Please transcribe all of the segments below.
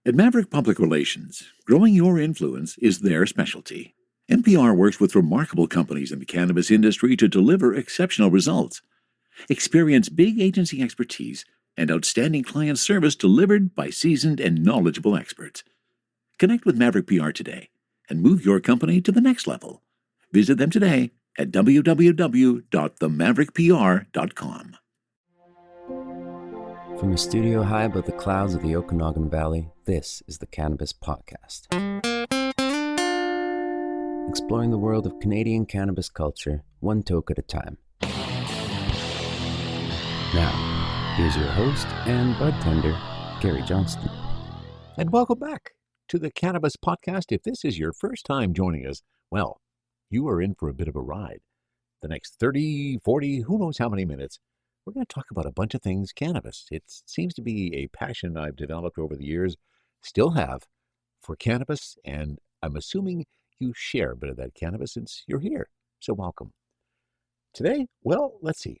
At Maverick Public Relations, growing your influence is their specialty. NPR works with remarkable companies in the cannabis industry to deliver exceptional results. Experience big agency expertise and outstanding client service delivered by seasoned and knowledgeable experts. Connect with Maverick PR today and move your company to the next level. Visit them today at www.themaverickpr.com. From a studio high above the clouds of the Okanagan Valley, this is the Cannabis Podcast. Exploring the world of Canadian cannabis culture, one toke at a time. Now, here's your host and bud tender, Gary Johnston. And welcome back to the Cannabis Podcast. If this is your first time joining us, well, you are in for a bit of a ride. The next 30, 40, who knows how many minutes, we're going to talk about a bunch of things cannabis. It seems to be a passion I've developed over the years, still have, for cannabis, and I'm assuming you share a bit of that cannabis since you're here. So welcome. Today, well, let's see.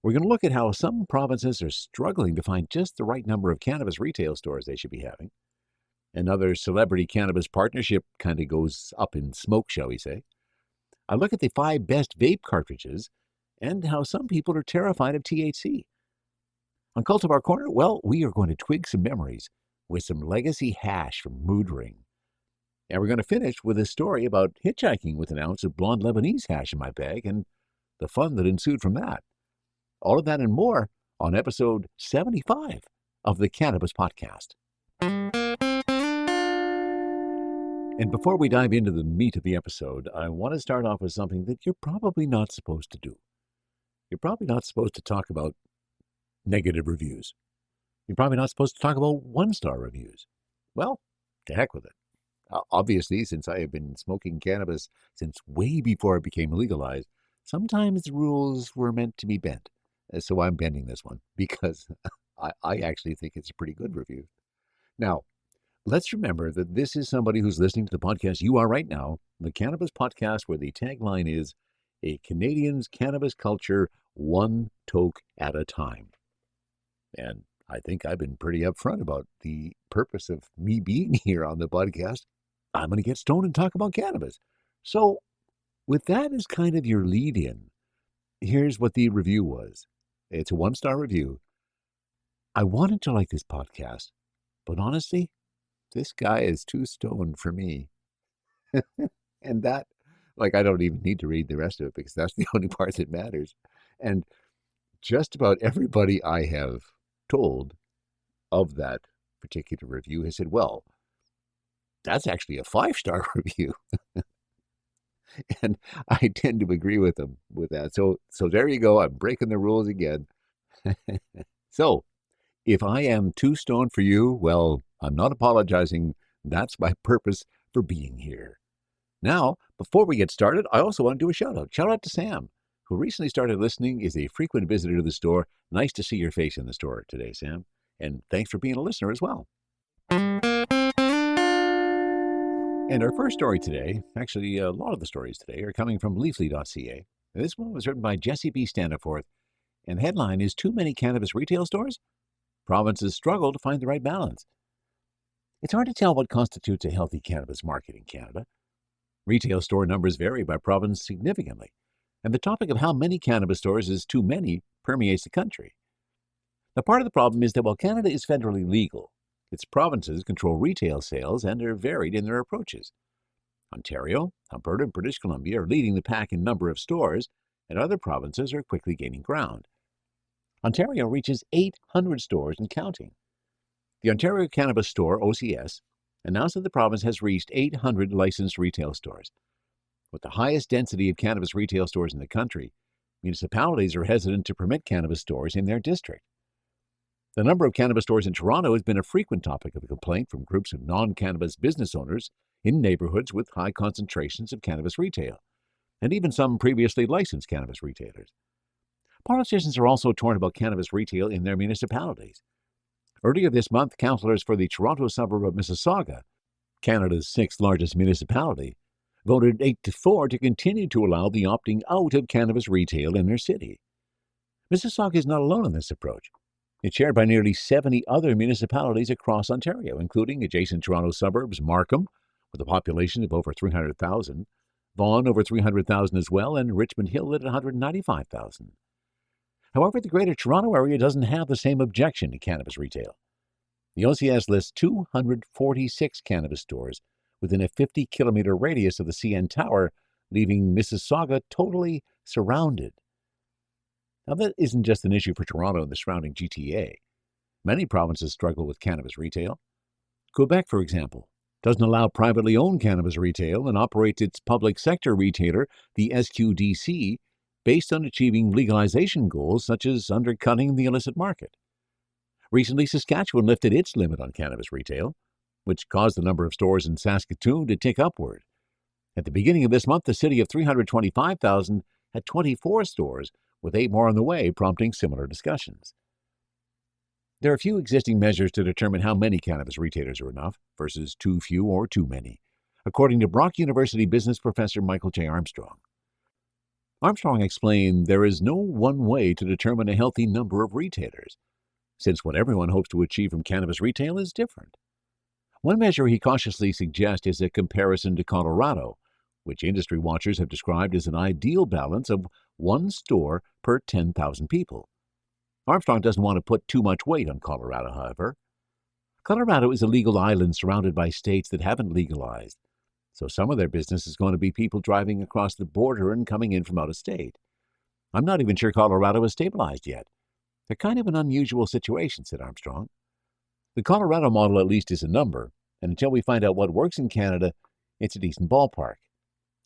We're going to look at how some provinces are struggling to find just the right number of cannabis retail stores they should be having. Another celebrity cannabis partnership kind of goes up in smoke, shall we say. I look at the 5 best vape cartridges and how some people are terrified of THC. On Cultivar Corner, well, we are going to twig some memories with some legacy hash from Mood Ring. And we're going to finish with a story about hitchhiking with an ounce of blonde Lebanese hash in my bag and the fun that ensued from that. All of that and more on episode 75 of the Cannabis Podcast. And before we dive into the meat of the episode, I want to start off with something that you're probably not supposed to do. You're probably not supposed to talk about negative reviews. You're probably not supposed to talk about 1-star reviews. Well, to heck with it. Obviously, since I have been smoking cannabis since way before it became legalized, sometimes the rules were meant to be bent. So I'm bending this one because I actually think it's a pretty good review. Now, let's remember that this is somebody who's listening to the podcast you are right now, the Cannabis Podcast, where the tagline is, a Canadian's cannabis culture, one toke at a time. And I think I've been pretty upfront about the purpose of me being here on the podcast. I'm going to get stoned and talk about cannabis. So with that as kind of your lead in, here's what the review was. It's a 1-star review. I wanted to like this podcast, but honestly, this guy is too stoned for me. And that, I don't even need to read the rest of it because that's the only part that matters. And just about everybody I have told of that particular review has said, well, that's actually a 5-star review. And I tend to agree with them with that. So there you go. I'm breaking the rules again. So if I am too stoned for you, well, I'm not apologizing. That's my purpose for being here. Now, before we get started, I also want to do a shout out. Shout out to Sam, who recently started listening, is a frequent visitor to the store. Nice to see your face in the store today, Sam. And thanks for being a listener as well. And our first story today, actually a lot of the stories today, are coming from leafly.ca. This one was written by Jesse B. Standaforth, and the headline is, Too Many Cannabis Retail Stores? Provinces Struggle to Find the Right Balance. It's hard to tell what constitutes a healthy cannabis market in Canada. Retail store numbers vary by province significantly, and the topic of how many cannabis stores is too many permeates the country. Now, part of the problem is that while Canada is federally legal, its provinces control retail sales and are varied in their approaches. Ontario, Alberta, and British Columbia are leading the pack in number of stores, and other provinces are quickly gaining ground. Ontario reaches 800 stores and counting. The Ontario Cannabis Store, OCS, announced that the province has reached 800 licensed retail stores. With the highest density of cannabis retail stores in the country, municipalities are hesitant to permit cannabis stores in their district. The number of cannabis stores in Toronto has been a frequent topic of complaint from groups of non-cannabis business owners in neighborhoods with high concentrations of cannabis retail, and even some previously licensed cannabis retailers. Politicians are also torn about cannabis retail in their municipalities. Earlier this month, councillors for the Toronto suburb of Mississauga, Canada's 6th largest municipality, voted 8-4 to continue to allow the opting out of cannabis retail in their city. Mississauga is not alone in this approach. It's shared by nearly 70 other municipalities across Ontario, including adjacent Toronto suburbs, Markham, with a population of over 300,000, Vaughan over 300,000 as well, and Richmond Hill at 195,000. However, the Greater Toronto Area doesn't have the same objection to cannabis retail. The OCS lists 246 cannabis stores within a 50-kilometer radius of the CN Tower, leaving Mississauga totally surrounded. Now, that isn't just an issue for Toronto and the surrounding GTA. Many provinces struggle with cannabis retail. Quebec, for example, doesn't allow privately owned cannabis retail and operates its public sector retailer, the SQDC, based on achieving legalization goals such as undercutting the illicit market. Recently, Saskatchewan lifted its limit on cannabis retail, which caused the number of stores in Saskatoon to tick upward. At the beginning of this month, the city of 325,000 had 24 stores, with 8 more on the way, prompting similar discussions. There are few existing measures to determine how many cannabis retailers are enough versus too few or too many, according to Brock University business professor Michael J. Armstrong. Armstrong explained there is no one way to determine a healthy number of retailers, since what everyone hopes to achieve from cannabis retail is different. One measure he cautiously suggests is a comparison to Colorado, which industry watchers have described as an ideal balance of 1 store per 10,000 people. Armstrong doesn't want to put too much weight on Colorado, however. Colorado is a legal island surrounded by states that haven't legalized, so some of their business is going to be people driving across the border and coming in from out of state. I'm not even sure Colorado is stabilized yet. They're kind of an unusual situation, said Armstrong. The Colorado model at least is a number, and until we find out what works in Canada, it's a decent ballpark.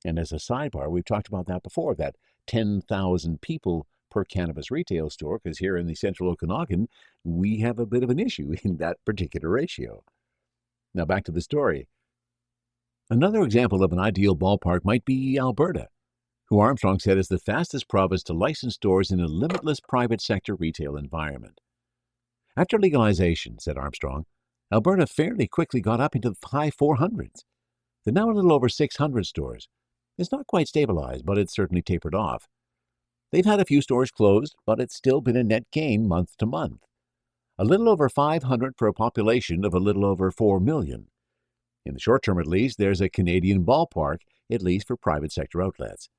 And as a sidebar, we've talked about that before, that 10,000 people per cannabis retail store, because here in the central Okanagan, we have a bit of an issue in that particular ratio. Now back to the story. Another example of an ideal ballpark might be Alberta, who Armstrong said is the fastest province to license stores in a limitless private sector retail environment. After legalization, said Armstrong, Alberta fairly quickly got up into the high 400s. They're now a little over 600 stores. It's not quite stabilized, but it's certainly tapered off. They've had a few stores closed, but it's still been a net gain month to month. A little over 500 for a population of a little over 4 million. In the short term at least, there's a Canadian ballpark, at least for private sector outlets.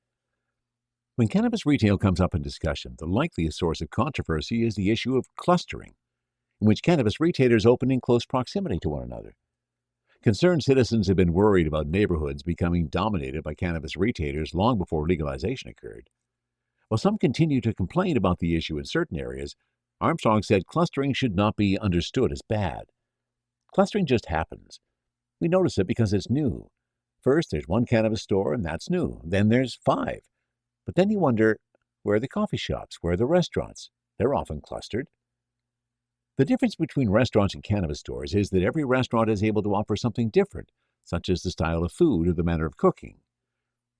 When cannabis retail comes up in discussion, the likeliest source of controversy is the issue of clustering, in which cannabis retailers open in close proximity to one another. Concerned citizens have been worried about neighborhoods becoming dominated by cannabis retailers long before legalization occurred. While some continue to complain about the issue in certain areas, Armstrong said clustering should not be understood as bad. Clustering just happens. We notice it because it's new. First, there's one cannabis store, and that's new. Then there's 5. But then you wonder, where are the coffee shops? Where are the restaurants? They're often clustered. The difference between restaurants and cannabis stores is that every restaurant is able to offer something different, such as the style of food or the manner of cooking.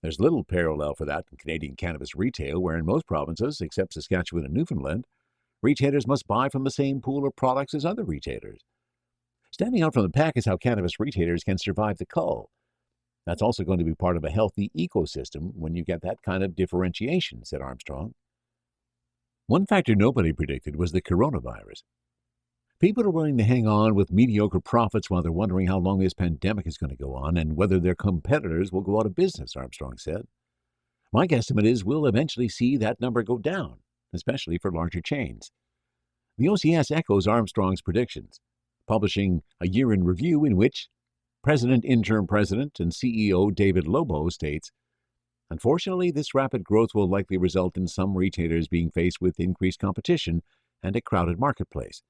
There's little parallel for that in Canadian cannabis retail, where in most provinces, except Saskatchewan and Newfoundland, retailers must buy from the same pool of products as other retailers. Standing out from the pack is how cannabis retailers can survive the cull. That's also going to be part of a healthy ecosystem when you get that kind of differentiation, said Armstrong. One factor nobody predicted was the coronavirus. People are willing to hang on with mediocre profits while they're wondering how long this pandemic is going to go on and whether their competitors will go out of business, Armstrong said. My guesstimate is we'll eventually see that number go down, especially for larger chains. The OCS echoes Armstrong's predictions, publishing a year in review in which President, Interim President, and CEO David Lobo states, "Unfortunately, this rapid growth will likely result in some retailers being faced with increased competition and a crowded marketplace,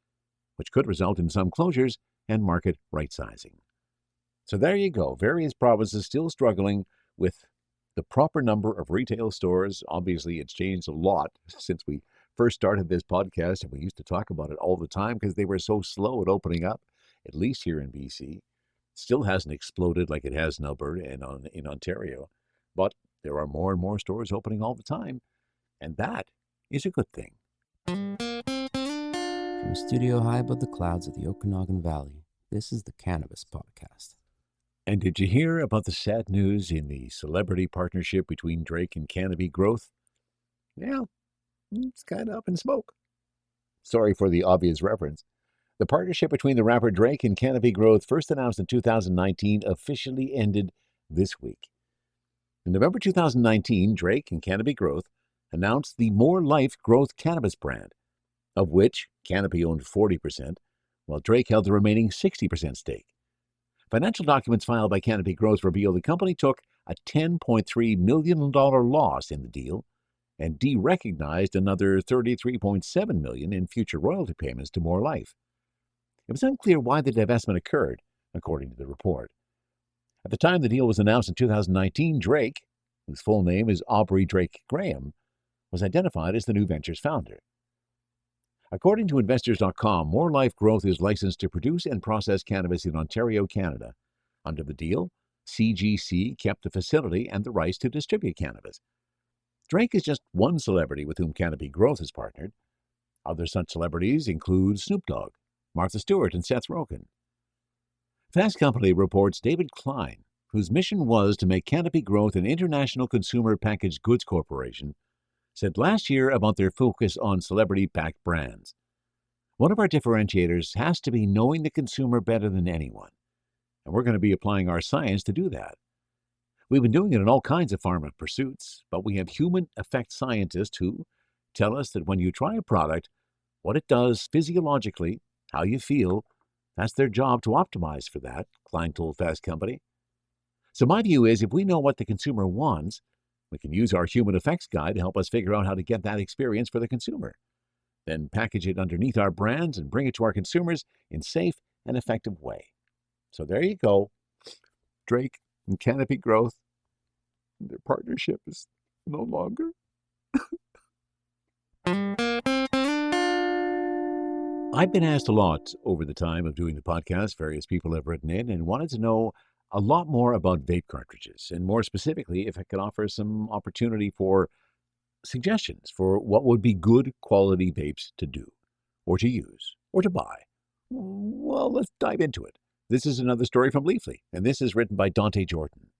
which could result in some closures and market right-sizing." So there you go. Various provinces still struggling with the proper number of retail stores. Obviously, it's changed a lot since we first started this podcast, and we used to talk about it all the time because they were so slow at opening up, at least here in BC. Still hasn't exploded like it has in Alberta and in Ontario, but there are more and more stores opening all the time, and that is a good thing. From a studio high above the clouds of the Okanagan Valley, this is the Cannabis Podcast. And did you hear about the sad news in the celebrity partnership between Drake and Canopy Growth? Yeah, it's kind of up in smoke. Sorry for the obvious reference. The partnership between the rapper Drake and Canopy Growth, first announced in 2019, officially ended this week. In November 2019, Drake and Canopy Growth announced the More Life Growth cannabis brand, of which Canopy owned 40%, while Drake held the remaining 60% stake. Financial documents filed by Canopy Growth reveal the company took a $10.3 million loss in the deal and derecognized another $33.7 million in future royalty payments to More Life. It was unclear why the divestment occurred, according to the report. At the time the deal was announced in 2019, Drake, whose full name is Aubrey Drake Graham, was identified as the new venture's founder. According to Investors.com, More Life Growth is licensed to produce and process cannabis in Ontario, Canada. Under the deal, CGC kept the facility and the rights to distribute cannabis. Drake is just one celebrity with whom Canopy Growth has partnered. Other such celebrities include Snoop Dogg, Martha Stewart, and Seth Rogen. Fast Company reports David Klein, whose mission was to make Canopy Growth an international consumer packaged goods corporation, said last year about their focus on celebrity-backed brands. One of our differentiators has to be knowing the consumer better than anyone, and we're going to be applying our science to do that. We've been doing it in all kinds of pharma pursuits, but we have human effect scientists who tell us that when you try a product, what it does physiologically, how you feel, that's their job to optimize for that, Klein told Fast Company. So my view is if we know what the consumer wants, we can use our human effects guide to help us figure out how to get that experience for the consumer. Then package it underneath our brands and bring it to our consumers in a safe and effective way. So there you go. Drake and Canopy Growth, their partnership is no longer. I've been asked a lot over the time of doing the podcast. Various people have written in and wanted to know a lot more about vape cartridges, and more specifically, if I could offer some opportunity for suggestions for what would be good quality vapes to do, or to use, or to buy. Well, let's dive into it. This is another story from Leafly, and this is written by Dante Jordan.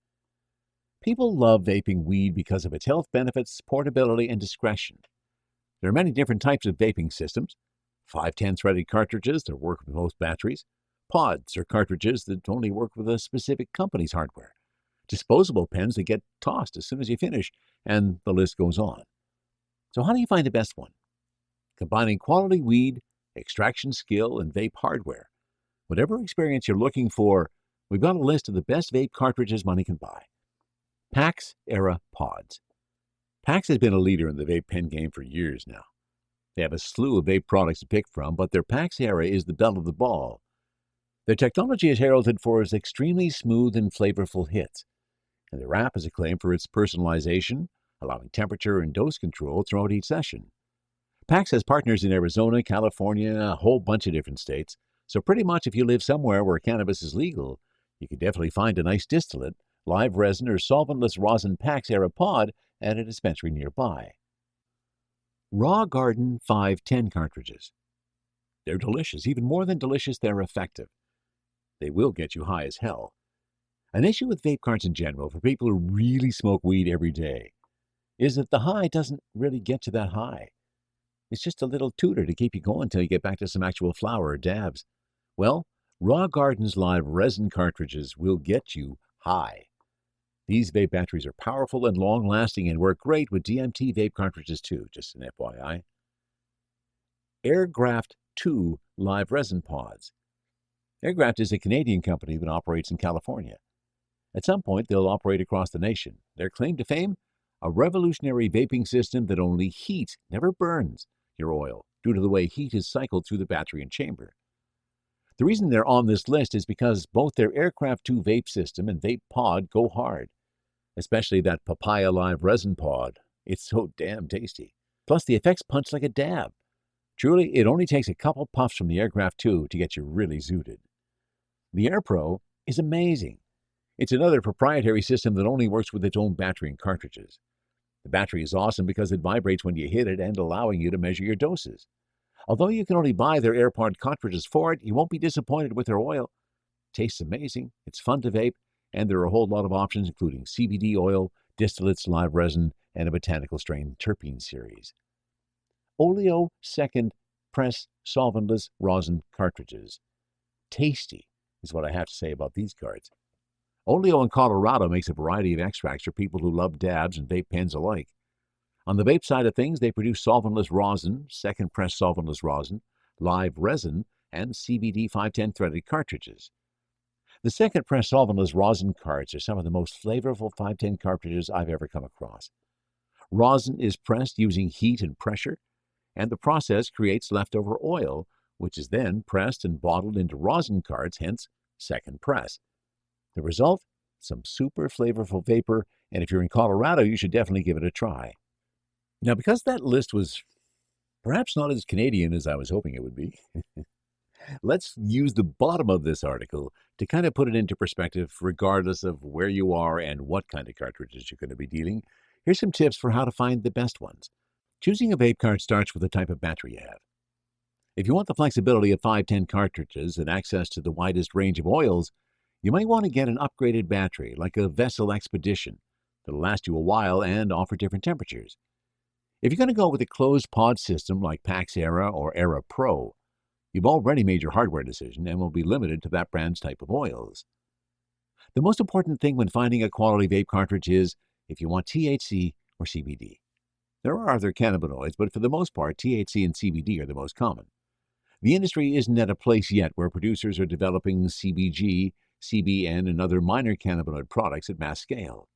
People love vaping weed because of its health benefits, portability, and discretion. There are many different types of vaping systems. 510-threaded cartridges that work with most batteries. Pods are cartridges that only work with a specific company's hardware. Disposable pens that get tossed as soon as you finish, and the list goes on. So how do you find the best one? Combining quality weed, extraction skill, and vape hardware. Whatever experience you're looking for, we've got a list of the best vape cartridges money can buy. PAX Era Pods. PAX has been a leader in the vape pen game for years now. They have a slew of vape products to pick from, but their PAX Era is the belle of the ball. Their technology is heralded for its extremely smooth and flavorful hits, and their app is acclaimed for its personalization, allowing temperature and dose control throughout each session. PAX has partners in Arizona, California, a whole bunch of different states, so pretty much if you live somewhere where cannabis is legal, you can definitely find a nice distillate, live resin, or solventless rosin PAX Era pod at a dispensary nearby. Raw Garden 510 cartridges. They're delicious. Even more than delicious, they're effective. They will get you high as hell. An issue with vape carts in general for people who really smoke weed every day is that the high doesn't really get you that high. It's just a little tutor to keep you going until you get back to some actual flower or dabs. Well, Raw Garden's live resin cartridges will get you high. These vape batteries are powerful and long-lasting and work great with DMT vape cartridges too, just an FYI. Airgraft 2 live resin pods. Airgraft is a Canadian company that operates in California. At some point, they'll operate across the nation. Their claim to fame? A revolutionary vaping system that only heats, never burns, your oil, due to the way heat is cycled through the battery and chamber. The reason they're on this list is because both their Aircraft 2 vape system and vape pod go hard, especially that papaya live resin pod. It's so damn tasty. Plus, the effects punch like a dab. Truly, it only takes a couple puffs from the Aircraft 2 to get you really zooted. The AirPro is amazing. It's another proprietary system that only works with its own battery and cartridges. The battery is awesome because it vibrates when you hit it and allowing you to measure your doses. Although you can only buy their AirPod cartridges for it, you won't be disappointed with their oil. Tastes amazing, it's fun to vape, and there are a whole lot of options including CBD oil, distillates, live resin, and a botanical strain terpene series. Oleo Second press solventless rosin cartridges. Tasty is what I have to say about these cards. Oleo in Colorado makes a variety of extracts for people who love dabs and vape pens alike. On the vape side of things, they produce solventless rosin, second press solventless rosin, live resin, and CBD 510 threaded cartridges. The second press solventless rosin carts are some of the most flavorful 510 cartridges I've ever come across. Rosin is pressed using heat and pressure, and the process creates leftover oil, which is then pressed and bottled into rosin carts, hence second press. The result? Some super flavorful vapor, and if you're in Colorado, you should definitely give it a try. Now, because that list was perhaps not as Canadian as I was hoping it would be, let's use the bottom of this article to kind of put it into perspective, regardless of where you are and what kind of cartridges you're going to be dealing. Here's some tips for how to find the best ones. Choosing a vape cart starts with the type of battery you have. If you want the flexibility of 510 cartridges and access to the widest range of oils, you might want to get an upgraded battery like a Vessel Expedition that'll last you a while and offer different temperatures. If you're going to go with a closed pod system like Pax Era or Era Pro, you've already made your hardware decision and will be limited to that brand's type of oils. The most important thing when finding a quality vape cartridge is if you want THC or CBD. There are other cannabinoids, but for the most part, THC and CBD are the most common. The industry isn't at a place yet where producers are developing CBG, CBN, and other minor cannabinoid products at mass scale.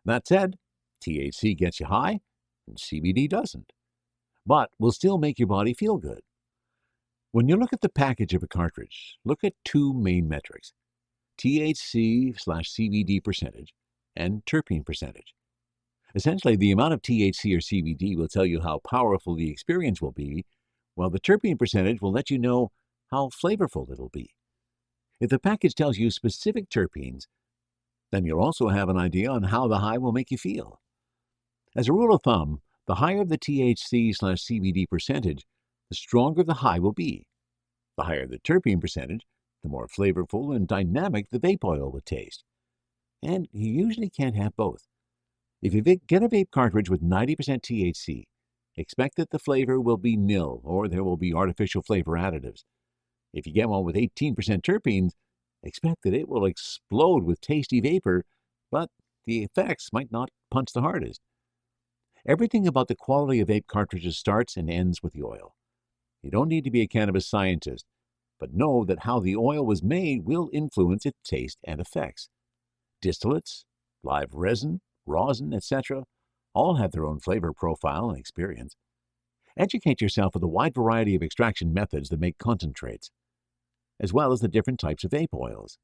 That said, THC gets you high, and CBD doesn't, but will still make your body feel good. When you look at the package of a cartridge, look at two main metrics: THC/CBD percentage and terpene percentage. Essentially, the amount of THC or CBD will tell you how powerful the experience will be, while the terpene percentage will let you know how flavorful it'll be. If the package tells you specific terpenes, then you'll also have an idea on how the high will make you feel. As a rule of thumb, the higher the THC/CBD percentage, the stronger the high will be. The higher the terpene percentage, the more flavorful and dynamic the vape oil will taste. And you usually can't have both. If you get a vape cartridge with 90% THC, expect that the flavor will be nil or there will be artificial flavor additives. If you get one with 18% terpenes, expect that it will explode with tasty vapor, but the effects might not punch the hardest. Everything about the quality of vape cartridges starts and ends with the oil. You don't need to be a cannabis scientist, but know that how the oil was made will influence its taste and effects. Distillates, live resin, rosin, etc., all have their own flavor profile and experience. Educate yourself with a wide variety of extraction methods that make concentrates, as well as the different types of vape oils.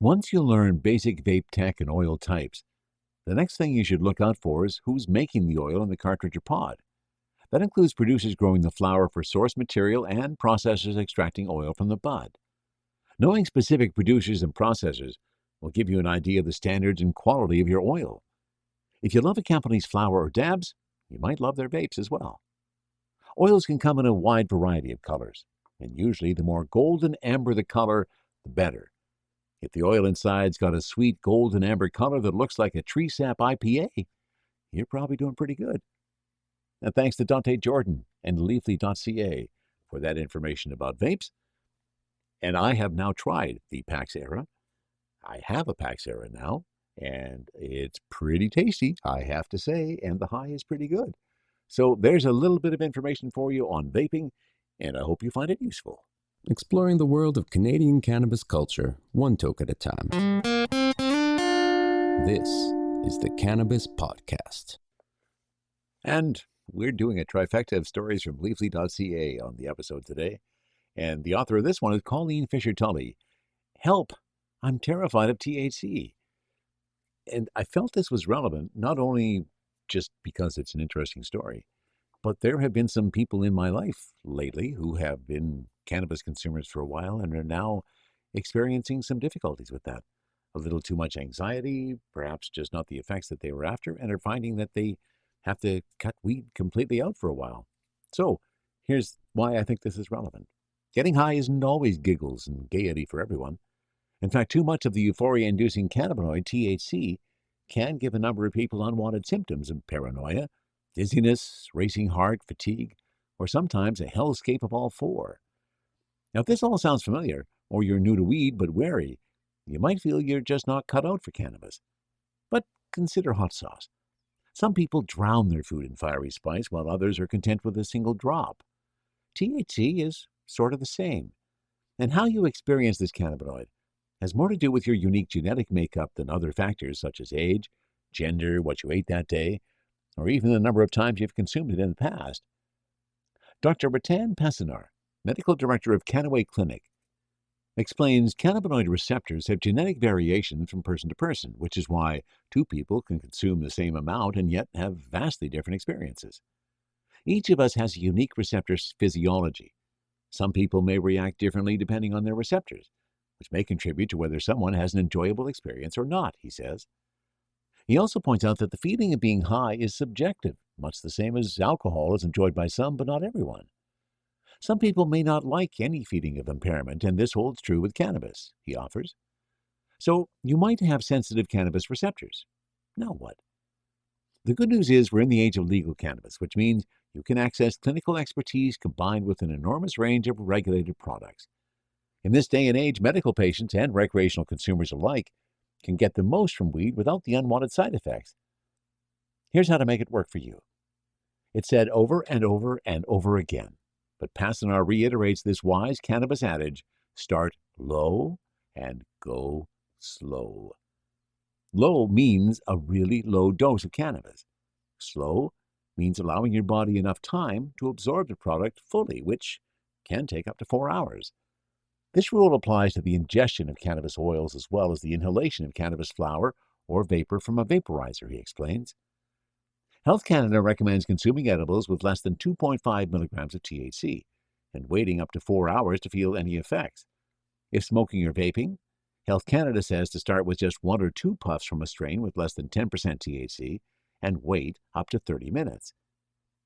Once you learn basic vape tech and oil types, the next thing you should look out for is who's making the oil in the cartridge or pod. That includes producers growing the flower for source material and processors extracting oil from the bud. Knowing specific producers and processors will give you an idea of the standards and quality of your oil. If you love a company's flower or dabs, you might love their vapes as well. Oils can come in a wide variety of colors, and usually the more golden amber the color, the better. If the oil inside's got a sweet golden amber color that looks like a tree sap IPA, you're probably doing pretty good. And thanks to Dante Jordan and Leafly.ca for that information about vapes. And I have now tried the Pax Era. I have a Pax Era now, and it's pretty tasty, I have to say, and the high is pretty good. So there's a little bit of information for you on vaping, and I hope you find it useful. Exploring the world of Canadian cannabis culture, one toke at a time. This is the Cannabis Podcast. And we're doing a trifecta of stories from Leafly.ca on the episode today. And the author of this one is Colleen Fisher-Tully. Help! I'm terrified of THC. And I felt this was relevant, not only just because it's an interesting story, but there have been some people in my life lately who have been cannabis consumers for a while and are now experiencing some difficulties with that. A little too much anxiety, perhaps just not the effects that they were after, and are finding that they have to cut weed completely out for a while. So here's why I think this is relevant. Getting high isn't always giggles and gaiety for everyone. In fact, too much of the euphoria-inducing cannabinoid, THC, can give a number of people unwanted symptoms of paranoia, dizziness, racing heart, fatigue, or sometimes a hellscape of all four. Now, if this all sounds familiar, or you're new to weed but wary, you might feel you're just not cut out for cannabis. But consider hot sauce. Some people drown their food in fiery spice, while others are content with a single drop. THC is sort of the same. And how you experience this cannabinoid has more to do with your unique genetic makeup than other factors such as age, gender, what you ate that day, or even the number of times you've consumed it in the past. Dr. Ratan Pasanar, medical director of Canopy Clinic, explains cannabinoid receptors have genetic variations from person to person, which is why two people can consume the same amount and yet have vastly different experiences. Each of us has a unique receptor physiology. Some people may react differently depending on their receptors, which may contribute to whether someone has an enjoyable experience or not, he says. He also points out that the feeling of being high is subjective, much the same as alcohol is enjoyed by some but not everyone. Some people may not like any feeling of impairment, and this holds true with cannabis, he offers. So you might have sensitive cannabis receptors. Now what? The good news is we're in the age of legal cannabis, which means you can access clinical expertise combined with an enormous range of regulated products. In this day and age, medical patients and recreational consumers alike can get the most from weed without the unwanted side effects. Here's how to make it work for you. It's said over and over and over again, but Pasanar reiterates this wise cannabis adage: start low and go slow. Low means a really low dose of cannabis. Slow means allowing your body enough time to absorb the product fully, which can take up to 4 hours. This rule applies to the ingestion of cannabis oils as well as the inhalation of cannabis flower or vapor from a vaporizer, he explains. Health Canada recommends consuming edibles with less than 2.5 milligrams of THC and waiting up to 4 hours to feel any effects. If smoking or vaping, Health Canada says to start with just 1 or 2 puffs from a strain with less than 10% THC and wait up to 30 minutes.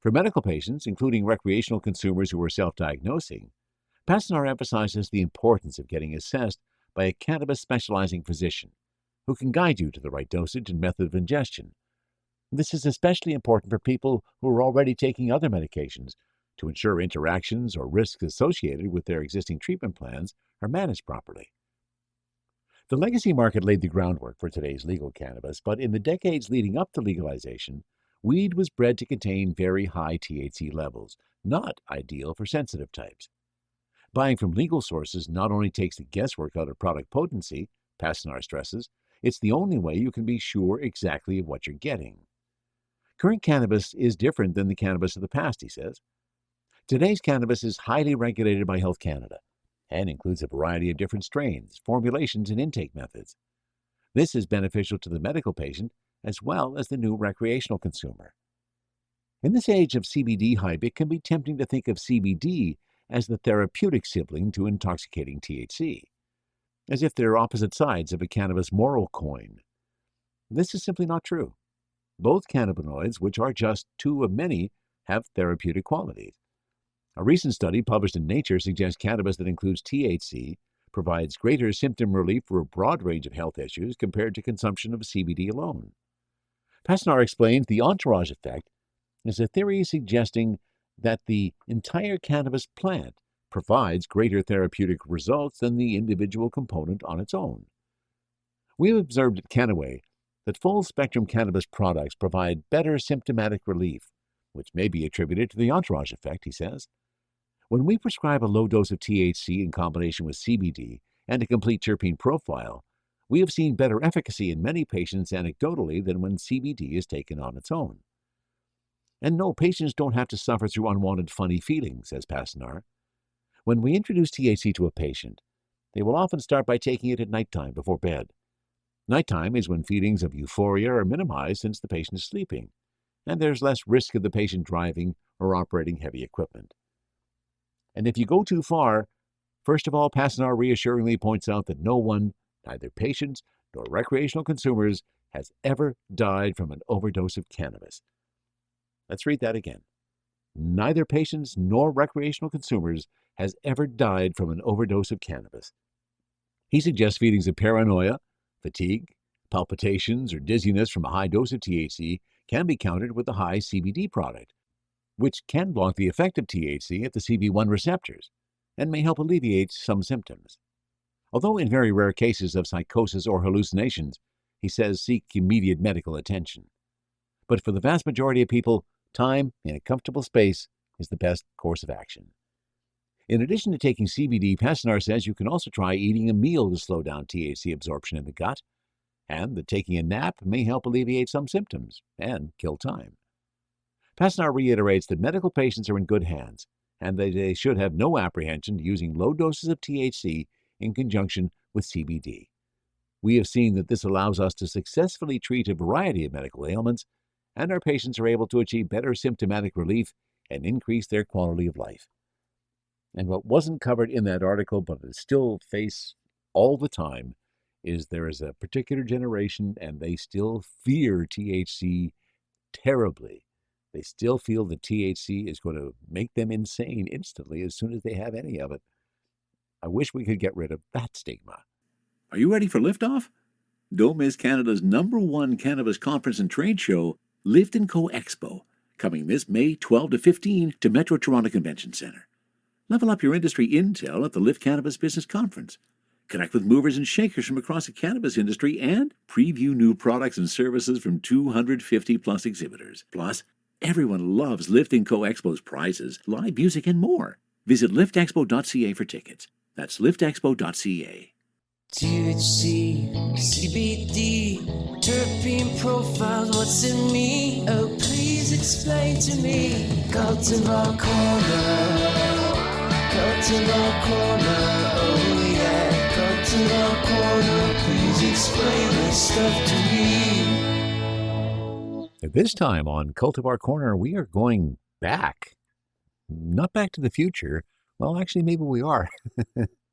For medical patients, including recreational consumers who are self-diagnosing, Pasanar emphasizes the importance of getting assessed by a cannabis specializing physician who can guide you to the right dosage and method of ingestion. This is especially important for people who are already taking other medications to ensure interactions or risks associated with their existing treatment plans are managed properly. The legacy market laid the groundwork for today's legal cannabis, but in the decades leading up to legalization, weed was bred to contain very high THC levels, not ideal for sensitive types. Buying from legal sources not only takes the guesswork out of product potency, Pasanar stresses, it's the only way you can be sure exactly of what you're getting. Current cannabis is different than the cannabis of the past, he says. Today's cannabis is highly regulated by Health Canada and includes a variety of different strains, formulations, and intake methods. This is beneficial to the medical patient as well as the new recreational consumer. In this age of CBD hype, it can be tempting to think of CBD as the therapeutic sibling to intoxicating THC, as if they're opposite sides of a cannabis moral coin. This is simply not true. Both cannabinoids, which are just two of many, have therapeutic qualities. A recent study published in Nature suggests cannabis that includes THC provides greater symptom relief for a broad range of health issues compared to consumption of CBD alone. Pasanar explains the entourage effect is a theory suggesting that the entire cannabis plant provides greater therapeutic results than the individual component on its own. We've observed at Canopy that full-spectrum cannabis products provide better symptomatic relief, which may be attributed to the entourage effect, he says. When we prescribe a low dose of THC in combination with CBD and a complete terpene profile, we have seen better efficacy in many patients anecdotally than when CBD is taken on its own. And no, patients don't have to suffer through unwanted funny feelings, says Pasanar. When we introduce THC to a patient, they will often start by taking it at nighttime before bed. Nighttime is when feelings of euphoria are minimized since the patient is sleeping, and there's less risk of the patient driving or operating heavy equipment. And if you go too far, first of all, Pasanar reassuringly points out that no one, neither patients nor recreational consumers, has ever died from an overdose of cannabis. Let's read that again. Neither patients nor recreational consumers has ever died from an overdose of cannabis. He suggests feelings of paranoia, fatigue, palpitations, or dizziness from a high dose of THC can be countered with a high CBD product. which can block the effect of THC at the CB1 receptors and may help alleviate some symptoms. Although in very rare cases of psychosis or hallucinations, he says seek immediate medical attention. But for the vast majority of people, time in a comfortable space is the best course of action. In addition to taking CBD, Passinar says you can also try eating a meal to slow down THC absorption in the gut, and that taking a nap may help alleviate some symptoms and kill time. Passinar reiterates that medical patients are in good hands, and that they should have no apprehension to using low doses of THC in conjunction with CBD. We have seen that this allows us to successfully treat a variety of medical ailments, and our patients are able to achieve better symptomatic relief and increase their quality of life. And what wasn't covered in that article, but is still faced all the time, is there is a particular generation and they still fear THC terribly. They still feel that THC is going to make them insane instantly as soon as they have any of it. I wish we could get rid of that stigma. Are you ready for liftoff? Don't miss Canada's #1 cannabis conference and trade show, Lift & Co Expo, coming this May 12 to 15 to Metro Toronto Convention Centre. Level up your industry intel at the Lift Cannabis Business Conference. Connect with movers and shakers from across the cannabis industry and preview new products and services from 250-plus exhibitors. Plus, everyone loves Lift & Co Expo's prizes, live music, and more. Visit liftexpo.ca for tickets. That's liftexpo.ca. THC, CBD, terpene profiles, what's in me? Oh, please explain to me. Cultivar Corner. Cultivar Corner, oh yeah, Cultivar Corner, please explain this stuff to me. This time on Cultivar Corner, we are going back. Not back to the future. Well, actually, maybe we are.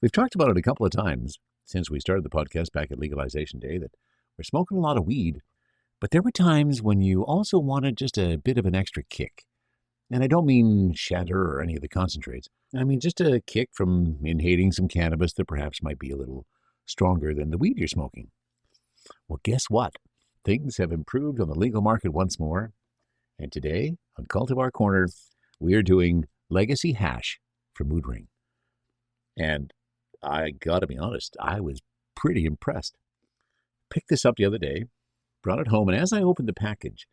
We've talked about it a couple of times since we started the podcast back at Legalization Day that we're smoking a lot of weed, but there were times when you also wanted just a bit of an extra kick. And I don't mean shatter or any of the concentrates. I mean just a kick from inhaling some cannabis that perhaps might be a little stronger than the weed you're smoking. Well, guess what? Things have improved on the legal market once more. And today, on Cultivar Corner, we are doing Legacy Hash for Mood Ring. And I gotta be honest, I was pretty impressed. Picked this up the other day, brought it home, and as I opened the package,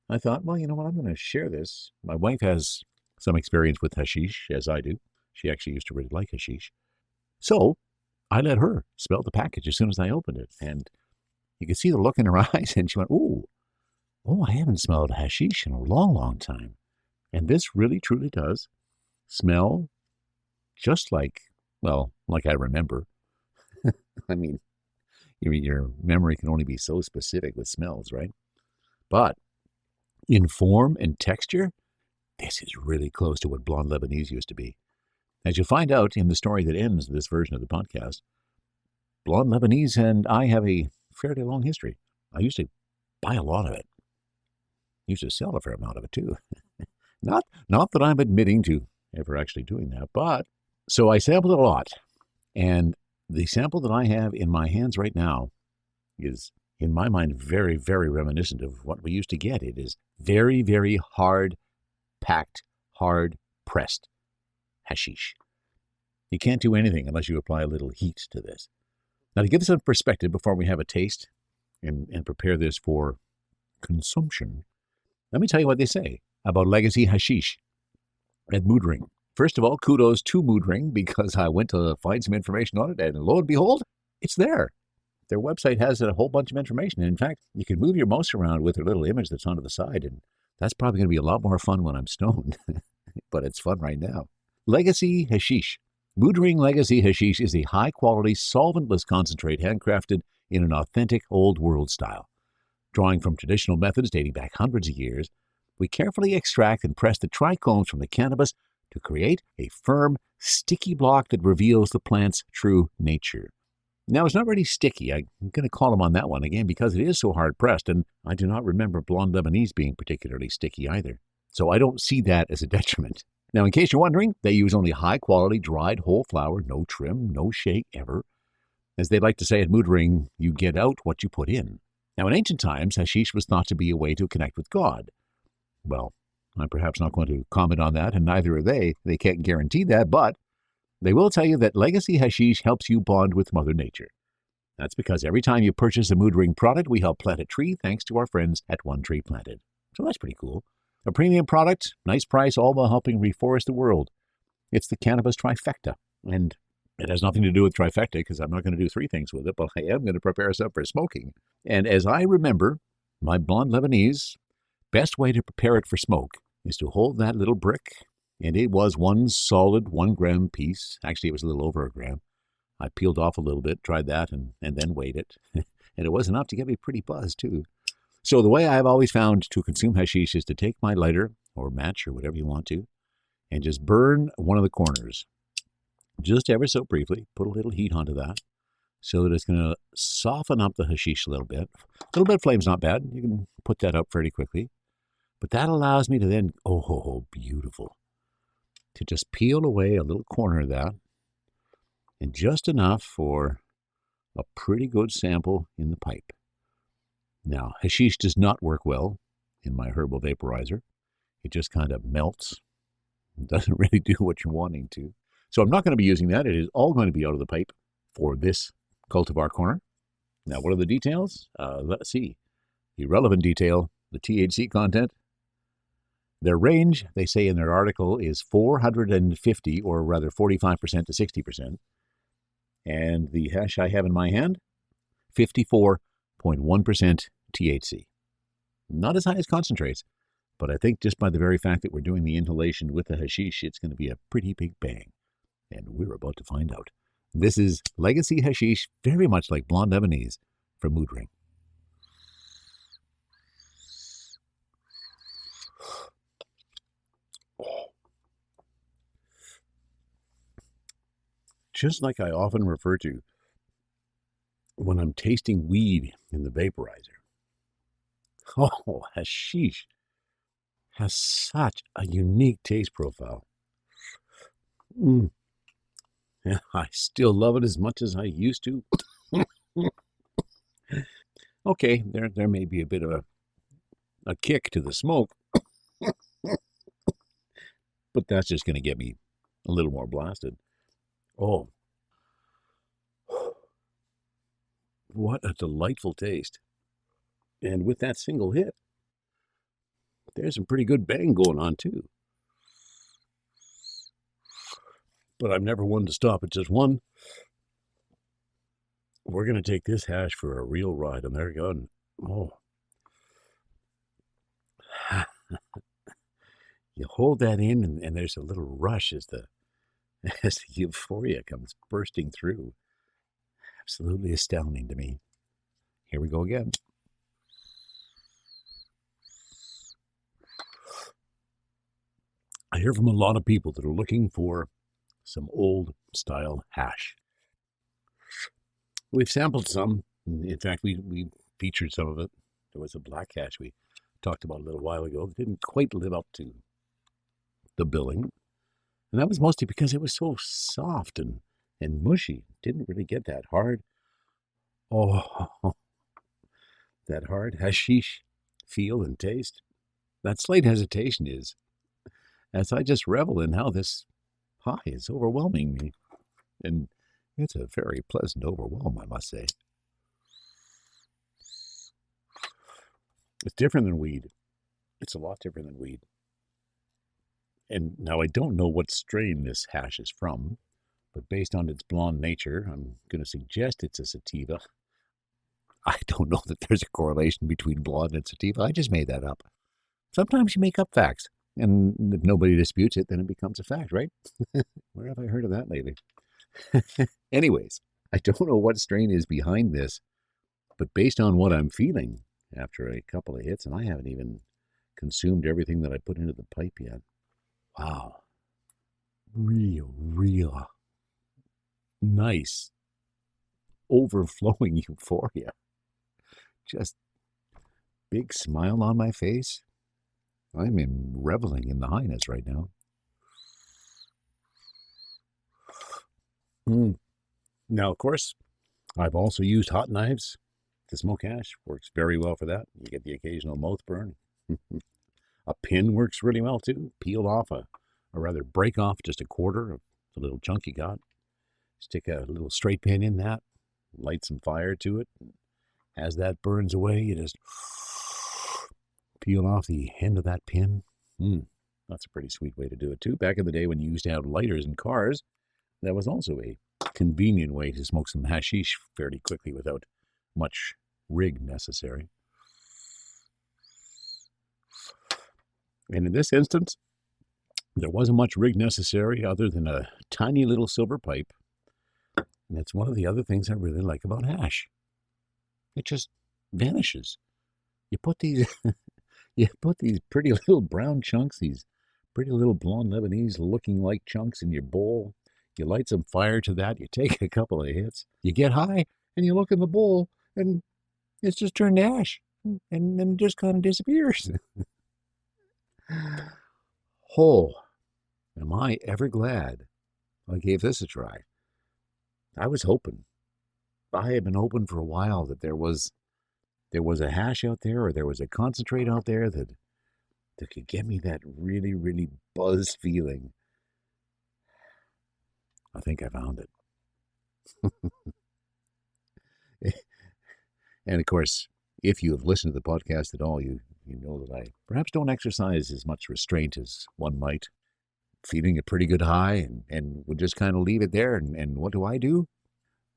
I thought, well, you know what, I'm going to share this. My wife has some experience with hashish, as I do. She actually used to really like hashish. So I let her smell the package as soon as I opened it. And you could see the look in her eyes, and she went, oh, I haven't smelled hashish in a long, long time. And this really, truly does smell just like I remember. I mean, your memory can only be so specific with smells, right? But in form and texture, this is really close to what Blonde Lebanese used to be. As you'll find out in the story that ends this version of the podcast, Blonde Lebanese and I have a fairly long history. I used to buy a lot of it. Used to sell a fair amount of it too. Not that I'm admitting to ever actually doing that, but so I sampled it a lot. And the sample that I have in my hands right now is, in my mind, very, very reminiscent of what we used to get. It is very, very hard packed, hard pressed hashish. You can't do anything unless you apply a little heat to this. Now, to give some perspective before we have a taste and prepare this for consumption, let me tell you what they say about Legacy Hashish at Mood Ring. First of all, kudos to Mood Ring because I went to find some information on it, and lo and behold, it's there. Their website has a whole bunch of information. And in fact, you can move your mouse around with a little image that's onto the side, and that's probably going to be a lot more fun when I'm stoned. But it's fun right now. Legacy Hashish. Mood Ring Legacy Hashish is a high-quality, solventless concentrate handcrafted in an authentic old-world style. Drawing from traditional methods dating back hundreds of years, we carefully extract and press the trichomes from the cannabis to create a firm, sticky block that reveals the plant's true nature. Now, it's not really sticky. I'm going to call them on that one again because it is so hard-pressed, and I do not remember Blonde Lebanese being particularly sticky either. So I don't see that as a detriment. Now, in case you're wondering, they use only high-quality, dried whole flower, no trim, no shake ever. As they like to say at Mood Ring, you get out what you put in. Now, in ancient times, hashish was thought to be a way to connect with God. Well, I'm perhaps not going to comment on that, and neither are they. They can't guarantee that, but they will tell you that legacy hashish helps you bond with Mother Nature. That's because every time you purchase a Mood Ring product, we help plant a tree thanks to our friends at One Tree Planted. So that's pretty cool. A premium product, nice price, all while helping reforest the world. It's the cannabis trifecta. And it has nothing to do with trifecta because I'm not going to do three things with it, but I am going to prepare some for smoking. And as I remember, my blonde Lebanese, best way to prepare it for smoke is to hold that little brick, and it was one solid 1 gram piece. Actually, it was a little over a gram. I peeled off a little bit, tried that, and then weighed it. And it was enough to get me pretty buzzed, too. So the way I've always found to consume hashish is to take my lighter or match or whatever you want to, and just burn one of the corners. Just ever so briefly, put a little heat onto that so that it's going to soften up the hashish a little bit. A little bit of flame's not bad. You can put that up fairly quickly. But that allows me to then, beautiful, to just peel away a little corner of that, and just enough for a pretty good sample in the pipe. Now, hashish does not work well in my herbal vaporizer. It just kind of melts. It doesn't really do what you're wanting to. So I'm not going to be using that. It is all going to be out of the pipe for this Cultivar Corner. Now, what are the details? Let's see. The relevant detail, the THC content. Their range, they say in their article, is 450, or rather 45% to 60%. And the hash I have in my hand, 54.1% THC. Not as high as concentrates, but I think just by the very fact that we're doing the inhalation with the hashish, it's going to be a pretty big bang. And we're about to find out. This is Legacy Hashish, very much like Blonde Lebanese from Mood Ring. Just like I often refer to when I'm tasting weed in the vaporizer. Hashish has such a unique taste profile. Yeah, I still love it as much as I used to. Okay, there may be a bit of a kick to the smoke, but that's just going to get me a little more blasted. Oh, what a delightful taste. And with that single hit, there's some pretty good bang going on too. But I'm never one to stop at just one. We're going to take this hash for a real ride, and there you go. Oh. You hold that in, and there's a little rush as the euphoria comes bursting through. Absolutely astounding to me. Here we go again. I hear from a lot of people that are looking for some old style hash. We've sampled some. In fact, we featured some of it. There was a black hash we talked about a little while ago that didn't quite live up to the billing. And that was mostly because it was so soft and mushy. Didn't really get that hard. Oh, that hard hashish feel and taste. That slight hesitation is, as I just revel in how this high is overwhelming me. And it's a very pleasant overwhelm, I must say. It's different than weed. It's a lot different than weed. And now I don't know what strain this hash is from, but based on its blonde nature, I'm going to suggest it's a sativa. I don't know that there's a correlation between blonde and sativa. I just made that up. Sometimes you make up facts, and if nobody disputes it, then it becomes a fact, right? Where have I heard of that lately? Anyways, I don't know what strain is behind this, but based on what I'm feeling after a couple of hits, and I haven't even consumed everything that I put into the pipe yet. Wow. Real nice, overflowing euphoria. Just big smile on my face. I'm reveling in the highness right now. Now, of course, I've also used hot knives to smoke hash. Works very well for that. You get the occasional mouth burn. A pin works really well too. Peel off or rather break off just a quarter of the little chunk you got. Stick a little straight pin in that, light some fire to it. As that burns away, you just peel off the end of that pin. That's a pretty sweet way to do it too. Back in the day when you used to have lighters in cars, that was also a convenient way to smoke some hashish fairly quickly without much rig necessary. And in this instance, there wasn't much rig necessary other than a tiny little silver pipe. And that's one of the other things I really like about hash. It just vanishes. You put these pretty little brown chunks, these pretty little blonde Lebanese looking like chunks in your bowl. You light some fire to that, you take a couple of hits, you get high, and you look in the bowl, and it's just turned to ash. And then it just kind of disappears. Oh, am I ever glad I gave this a try. I was hoping. I had been hoping for a while that there was a hash out there, or there was a concentrate out there that could give me that really, really buzz feeling. I think I found it. And of course, if you have listened to the podcast at all, you know that I perhaps don't exercise as much restraint as one might. Feeling a pretty good high and would just kind of leave it there. And what do?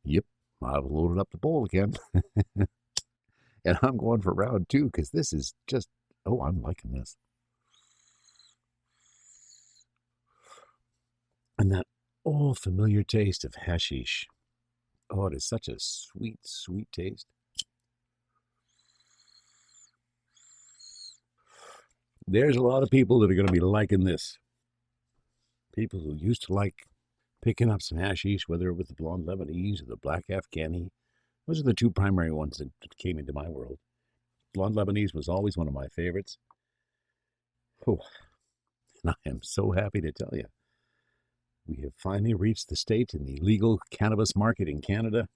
Yep, I've loaded up the bowl again. And I'm going for round 2 because this is just, I'm liking this. And that old familiar taste of hashish. Oh, it is such a sweet, sweet taste. There's a lot of people that are going to be liking this. People who used to like picking up some hashish, whether it was the blonde Lebanese or the black Afghani. Those are the 2 primary ones that came into my world. Blonde Lebanese was always one of my favorites. Oh, and I am so happy to tell you, we have finally reached the state in the legal cannabis market in Canada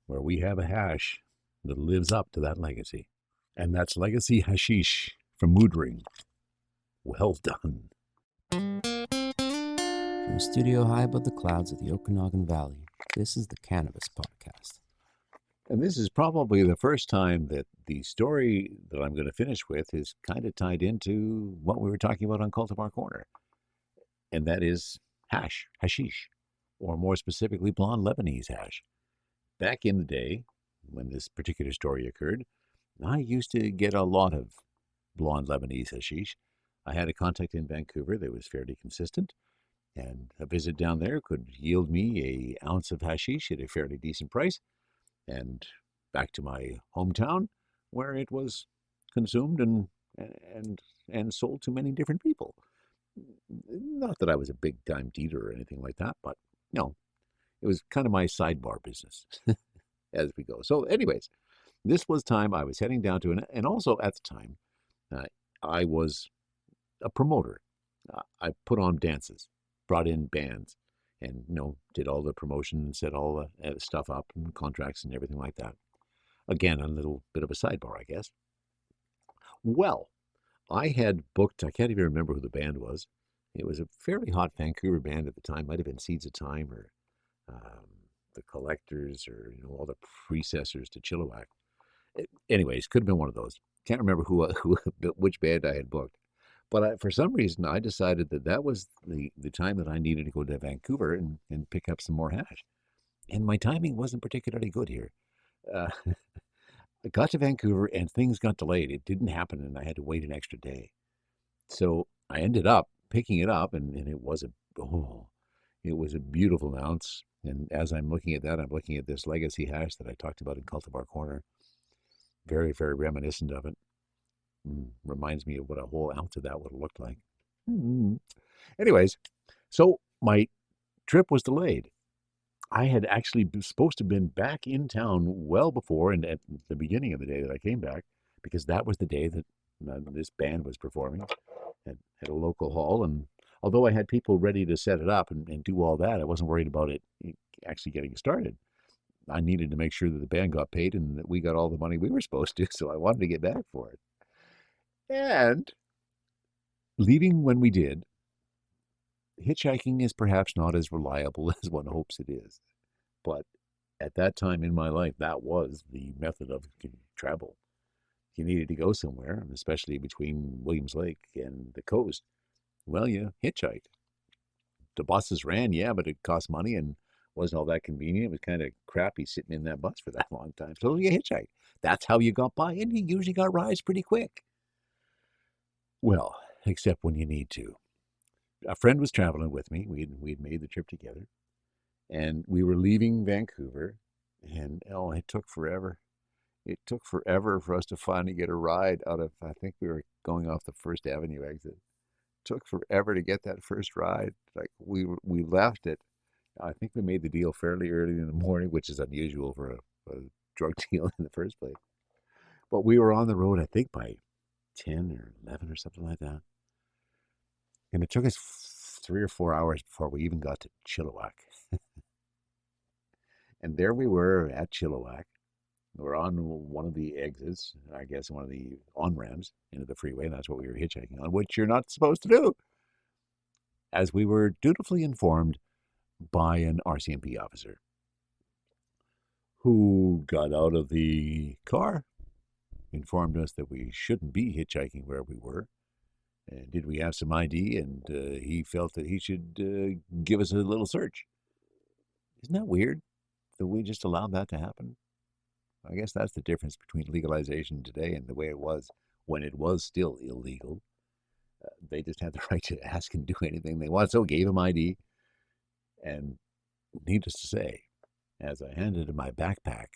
where we have a hash that lives up to that legacy. And that's Legacy Hashish from Moodring. Well done. From a studio high above the clouds of the Okanagan Valley, this is the Cannabis Podcast. And this is probably the first time that the story that I'm going to finish with is kind of tied into what we were talking about on Cultivar Corner. And that is hashish, or more specifically, blonde Lebanese hash. Back in the day, when this particular story occurred, I used to get a lot of blonde Lebanese hashish. I had a contact in Vancouver that was fairly consistent, and a visit down there could yield me an ounce of hashish at a fairly decent price. And back to my hometown, where it was consumed and sold to many different people. Not that I was a big-time dealer or anything like that, but, it was kind of my sidebar business as we go. So anyways, this was time I was heading down to, and also at the time, I was a promoter. I put on dances, brought in bands, and, did all the promotion and set all the stuff up and contracts and everything like that. Again, a little bit of a sidebar, I guess. Well, I had booked, I can't even remember who the band was. It was a fairly hot Vancouver band at the time. Might have been Seeds of Time or the Collectors or, all the predecessors to Chilliwack. Anyways, could have been one of those. Can't remember which band I had booked. But for some reason, I decided that was the time that I needed to go to Vancouver and pick up some more hash. And my timing wasn't particularly good here. I got to Vancouver and things got delayed. It didn't happen and I had to wait an extra day. So I ended up picking it up and it was a beautiful ounce. And as I'm looking at that, I'm looking at this legacy hash that I talked about in Cultivar Corner. Very, very reminiscent of it. Reminds me of what a whole ounce of that would have looked like. Anyways, so my trip was delayed. I had actually been supposed to have been back in town well before and at the beginning of the day that I came back, because that was the day that this band was performing at a local hall. And although I had people ready to set it up and do all that, I wasn't worried about it actually getting started. I needed to make sure that the band got paid and that we got all the money we were supposed to, so I wanted to get back for it. And leaving when we did, hitchhiking is perhaps not as reliable as one hopes it is. But at that time in my life, that was the method of travel. If you needed to go somewhere, especially between Williams Lake and the coast, well, you hitchhiked. The buses ran, yeah, but it cost money and wasn't all that convenient. It was kind of crappy sitting in that bus for that long time. So you hitchhiked. That's how you got by, and you usually got rides pretty quick. Well, except when you need to. A friend was traveling with me. We'd made the trip together, and we were leaving Vancouver, and it took forever. It took forever for us to finally get a ride out of, I think we were going off the First Avenue exit. It took forever to get that first ride. Like we left it. I think we made the deal fairly early in the morning, which is unusual for a drug deal in the first place. But we were on the road, I think, by 10 or 11 or something like that. And it took us 3 or 4 hours before we even got to Chilliwack. And there we were at Chilliwack. We're on one of the exits, I guess one of the on-ramps into the freeway. And that's what we were hitchhiking on, which you're not supposed to do. As we were dutifully informed by an RCMP officer who got out of the car, informed us that we shouldn't be hitchhiking where we were. And did we have some ID? And he felt that he should give us a little search. Isn't that weird that we just allowed that to happen? I guess that's the difference between legalization today and the way it was when it was still illegal. They just had the right to ask and do anything they want, so gave him ID. And needless to say, as I handed him my backpack,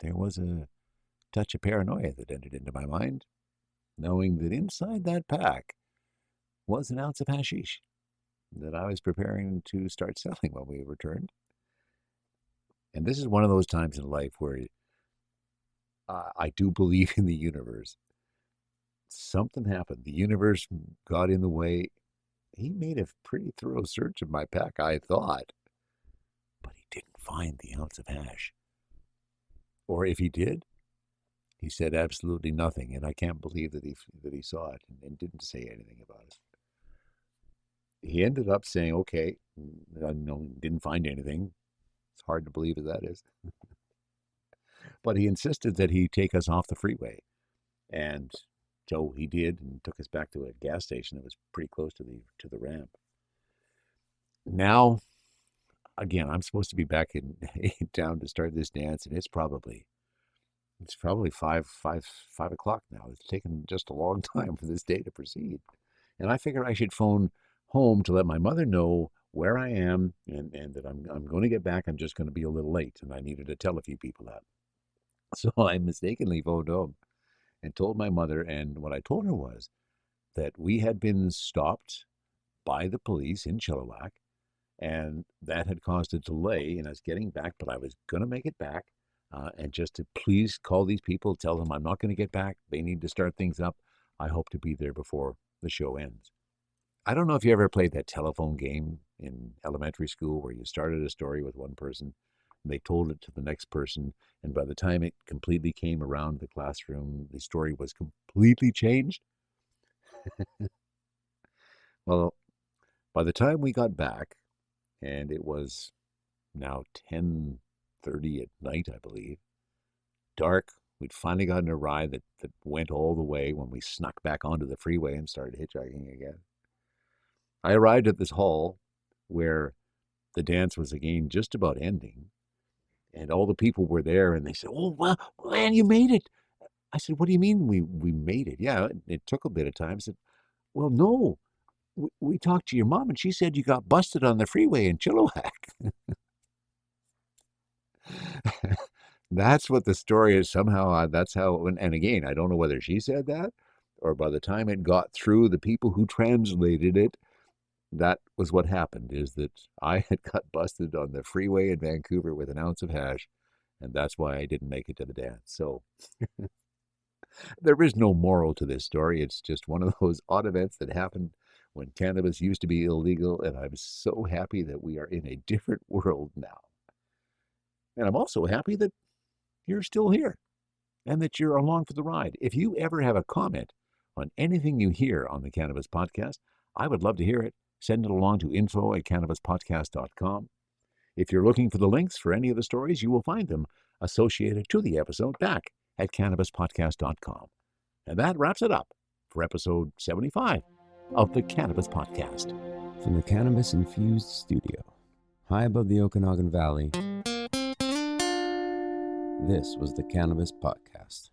there was a touch of paranoia that entered into my mind, knowing that inside that pack was an ounce of hashish that I was preparing to start selling when we returned. And this is one of those times in life where I do believe in the universe. Something happened. The universe got in the way. He made a pretty thorough search of my pack, I thought, but he didn't find the ounce of hash. Or if he did, he said absolutely nothing, and I can't believe that he saw it and didn't say anything about it. He ended up saying, okay, no, didn't find anything. It's hard to believe that is. But he insisted that he take us off the freeway. And so he did, and took us back to a gas station that was pretty close to the ramp. Now, again, I'm supposed to be back in town to start this dance, and it's probably 5 o'clock now. It's taken just a long time for this day to proceed. And I figured I should phone home to let my mother know where I am and that I'm going to get back. I'm just going to be a little late, and I needed to tell a few people that. So I mistakenly phoned home and told my mother, and what I told her was that we had been stopped by the police in Chilliwack, and that had caused a delay in us getting back, but I was going to make it back, and just to please call these people, tell them I'm not going to get back. They need to start things up. I hope to be there before the show ends. I don't know if you ever played that telephone game in elementary school where you started a story with one person, and they told it to the next person, and by the time it completely came around the classroom, the story was completely changed. Well, by the time we got back, and it was now 10:30 at night, I believe, dark, we'd finally gotten a ride that went all the way when we snuck back onto the freeway and started hitchhiking again. I arrived at this hall where the dance was again just about ending, and all the people were there, and they said, "Oh, wow, man, you made it." I said, "What do you mean we made it?" "Yeah, it took a bit of time." I said, "Well, no, we talked to your mom, and she said you got busted on the freeway in Chilliwack." That's what the story is. Somehow, that's how, and again, I don't know whether she said that, or by the time it got through the people who translated it, that was what happened, is that I had got busted on the freeway in Vancouver with an ounce of hash, and that's why I didn't make it to the dance. So there is no moral to this story. It's just one of those odd events that happened when cannabis used to be illegal, and I'm so happy that we are in a different world now. And I'm also happy that you're still here and that you're along for the ride. If you ever have a comment on anything you hear on the Cannabis Podcast. I would love to hear it. Send it along to info@cannabispodcast.com. If you're looking for the links for any of the stories, you will find them associated to the episode back at cannabispodcast.com. And that wraps it up for episode 75 of the Cannabis Podcast. From the cannabis-infused studio, high above the Okanagan Valley, this was the Cannabis Podcast.